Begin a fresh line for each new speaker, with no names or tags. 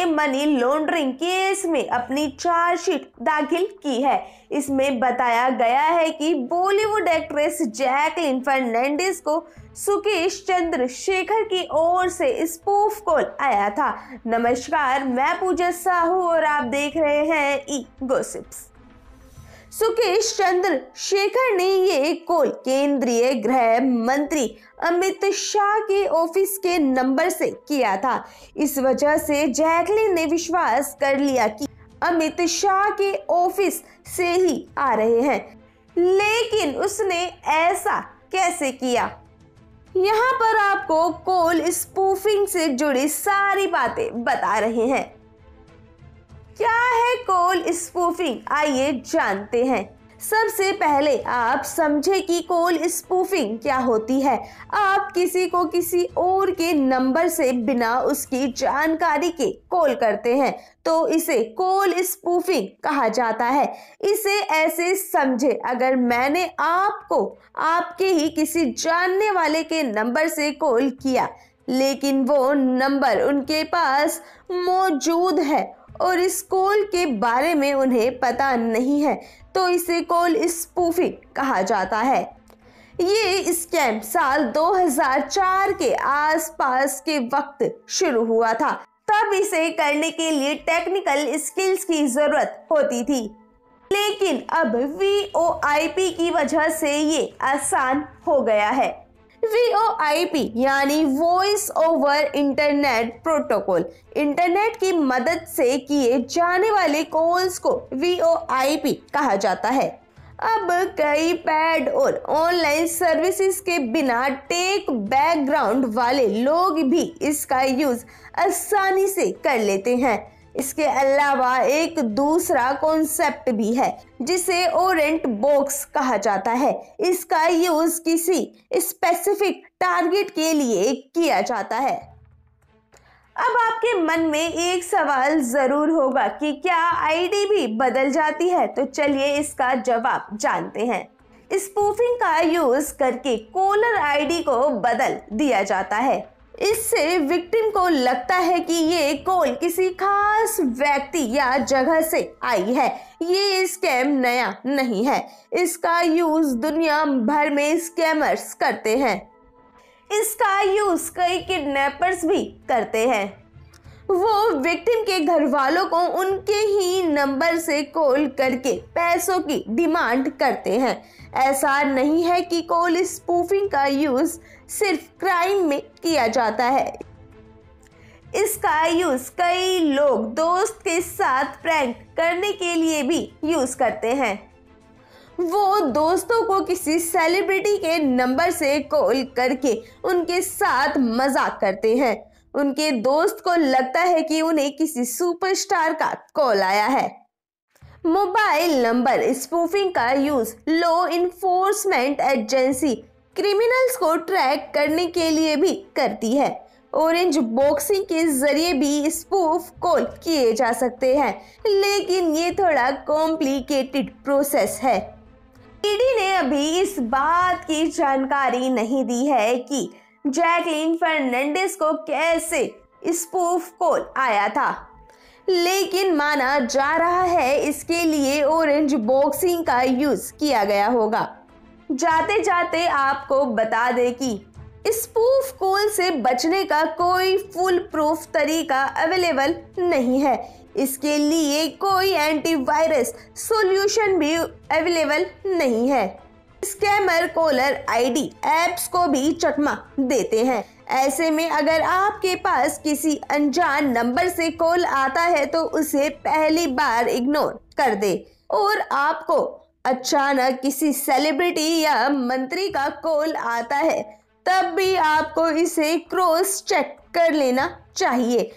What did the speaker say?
Money laundering case में अपनी chargesheet दाखिल की है। इसमें बताया गया है कि बॉलीवुड एक्ट्रेस जैकलीन फर्नांडिस को सुकेश चंद्रशेखर की ओर से स्पूफ कॉल आया था। नमस्कार, मैं पूजा साहू और आप देख रहे हैं ई गॉसिप्स। सुकेश चंद्रशेखर ने ये कॉल केंद्रीय गृह मंत्री अमित शाह के ऑफिस के नंबर से किया था। इस वजह से जैकलीन ने विश्वास कर लिया कि अमित शाह के ऑफिस से ही आ रहे हैं। लेकिन उसने ऐसा कैसे किया? यहाँ पर आपको कॉल स्पूफिंग से जुड़ी सारी बातें बता रहे हैं। क्या है कॉल स्पूफिंग, आइए जानते हैं। सबसे पहले आप समझे कि कॉल स्पूफिंग क्या होती है। आप किसी को किसी और के नंबर से बिना उसकी जानकारी के कॉल करते हैं तो इसे कॉल स्पूफिंग कहा जाता है। इसे ऐसे समझे, अगर मैंने आपको आपके ही किसी जानने वाले के नंबर से कॉल किया लेकिन वो नंबर उनके पास मौजूद है और इस कॉल के बारे में उन्हें पता नहीं है तो इसे कॉल स्पूफिंग कहा जाता है। ये स्कैम साल 2004 के आसपास के वक्त शुरू हुआ था। तब इसे करने के लिए टेक्निकल स्किल्स की जरूरत होती थी, लेकिन अब VoIP की वजह से ये आसान हो गया है। VoIP यानी voice over internet protocol, internet की मदद से किए जाने वाले कॉल्स को VoIP कहा जाता है। अब कई पैड और ऑनलाइन सर्विसेज के बिना टेक बैकग्राउंड वाले लोग भी इसका यूज आसानी से कर लेते हैं। इसके अलावा एक दूसरा कॉन्सेप्ट भी है जिसे ओरेंट बॉक्स कहा जाता है। इसका यूज किसी स्पेसिफिक टारगेट के लिए किया जाता है। अब आपके मन में एक सवाल जरूर होगा कि क्या आईडी भी बदल जाती है? तो चलिए इसका जवाब जानते हैं। स्पूफिंग का यूज करके कॉलर आईडी को बदल दिया जाता है। इससे विक्टिम को लगता है कि ये कॉल किसी खास व्यक्ति या जगह से आई है। ये स्कैम नया नहीं है, इसका यूज दुनिया भर में स्कैमर्स करते हैं। इसका यूज कई किडनैपर्स भी करते हैं। वो विक्टिम के घर वालों को उनके ही नंबर से कॉल करके पैसों की डिमांड करते हैं। ऐसा नहीं है कि कॉल स्पूफिंग का यूज सिर्फ क्राइम में किया जाता है। इसका यूज कई लोग दोस्त के साथ प्रैंक करने के लिए भी यूज करते हैं। वो दोस्तों को किसी सेलिब्रिटी के नंबर से कॉल करके उनके साथ मजाक करते हैं। उनके दोस्त को लगता है कि उन्हें किसी सुपरस्टार का कॉल आया है। मोबाइल नंबर स्पूफिंग का use law enforcement agency criminals को ट्रैक करने के लिए भी करती है। ऑरेंज बॉक्सिंग के जरिए भी स्पूफ कॉल किए जा सकते हैं, लेकिन ये थोड़ा कॉम्प्लिकेटेड प्रोसेस है। ईडी ने अभी इस बात की जानकारी नहीं दी है कि जैकलीन फर्नांडिस को कैसे स्पूफ कॉल आया था, लेकिन माना जा रहा है इसके लिए ऑरेंज बॉक्सिंग का यूज किया गया होगा। जाते जाते आपको बता दें कि स्पूफ कॉल से बचने का कोई फुल प्रूफ तरीका अवेलेबल नहीं है। इसके लिए कोई एंटीवायरस सॉल्यूशन भी अवेलेबल नहीं है। स्कैमर कॉलर आईडी ऐप्स को भी चकमा देते हैं। ऐसे में अगर आपके पास किसी अनजान नंबर से कॉल आता है तो उसे पहली बार इग्नोर कर दे और आपको अचानक किसी सेलिब्रिटी या मंत्री का कॉल आता है तब भी आपको इसे क्रॉस चेक कर लेना चाहिए।